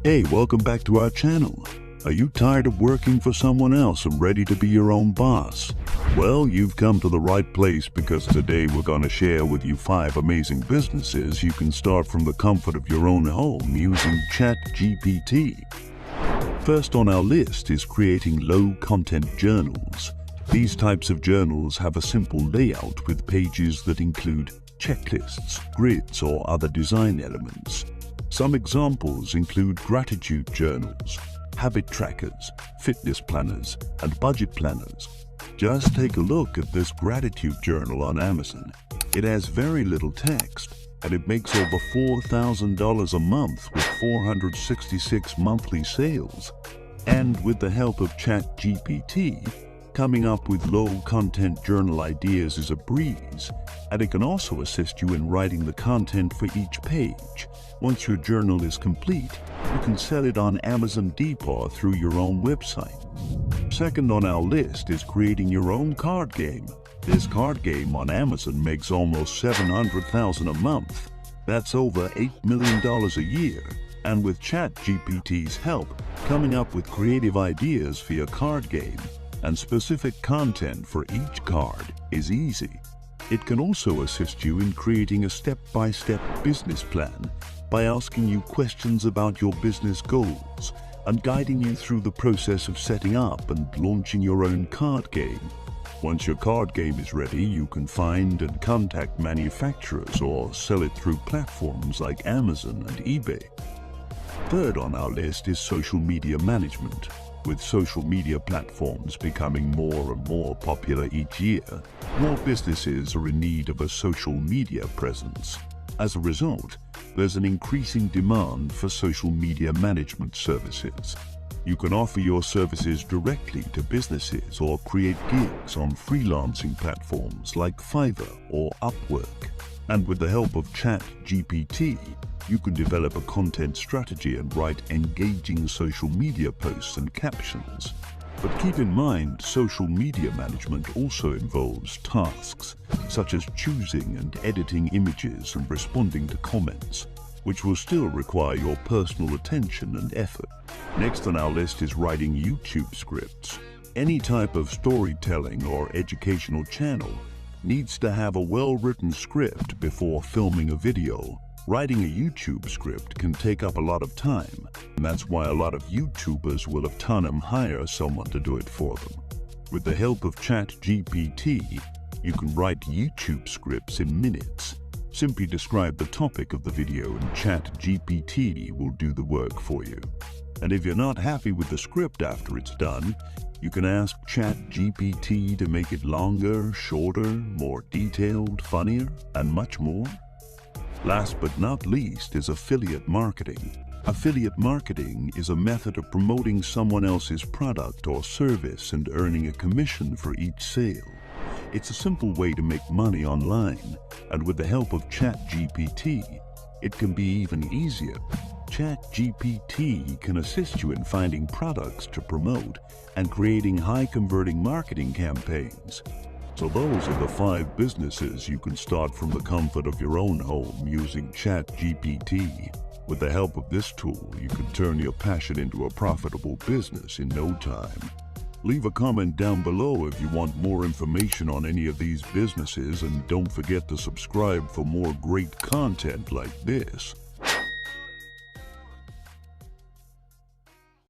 Hey, welcome back to our channel. Are you tired of working for someone else and ready to be your own boss? Well, you've come to the right place because today we're going to share with you 5 amazing businesses you can start from the comfort of your own home using ChatGPT. First on our list is creating low-content journals. These types of journals have a simple layout with pages that include checklists, grids, or other design elements. Some examples include gratitude journals, habit trackers, fitness planners, and budget planners. Just take a look at this gratitude journal on Amazon. It has very little text, and it makes over $4,000 a month with 466 monthly sales. And with the help of ChatGPT, coming up with low-content journal ideas is a breeze, and it can also assist you in writing the content for each page. Once your journal is complete, you can sell it on Amazon Depot through your own website. Second on our list is creating your own card game. This card game on Amazon makes almost $700,000 a month. That's over $8 million a year. And with ChatGPT's help, coming up with creative ideas for your card game and specific content for each card is easy. It can also assist you in creating a step-by-step business plan by asking you questions about your business goals and guiding you through the process of setting up and launching your own card game. Once your card game is ready, you can find and contact manufacturers or sell it through platforms like Amazon and eBay. Third on our list is social media management. With social media platforms becoming more and more popular each year, more businesses are in need of a social media presence. As a result, there's an increasing demand for social media management services. You can offer your services directly to businesses or create gigs on freelancing platforms like Fiverr or Upwork. And with the help of ChatGPT, you can develop a content strategy and write engaging social media posts and captions. But keep in mind, social media management also involves tasks such as choosing and editing images and responding to comments, which will still require your personal attention and effort. Next on our list is writing YouTube scripts. Any type of storytelling or educational channel needs to have a well-written script before filming a video. Writing a YouTube script can take up a lot of time, and that's why a lot of YouTubers will have hire someone to do it for them. With the help of ChatGPT, you can write YouTube scripts in minutes. Simply describe the topic of the video and ChatGPT will do the work for you. And if you're not happy with the script after it's done, you can ask ChatGPT to make it longer, shorter, more detailed, funnier, and much more. Last but not least is affiliate marketing. Affiliate marketing is a method of promoting someone else's product or service and earning a commission for each sale. It's a simple way to make money online, and with the help of ChatGPT, it can be even easier. ChatGPT can assist you in finding products to promote and creating high-converting marketing campaigns. So those are the 5 businesses you can start from the comfort of your own home using ChatGPT. With the help of this tool, you can turn your passion into a profitable business in no time. Leave a comment down below if you want more information on any of these businesses, and don't forget to subscribe for more great content like this.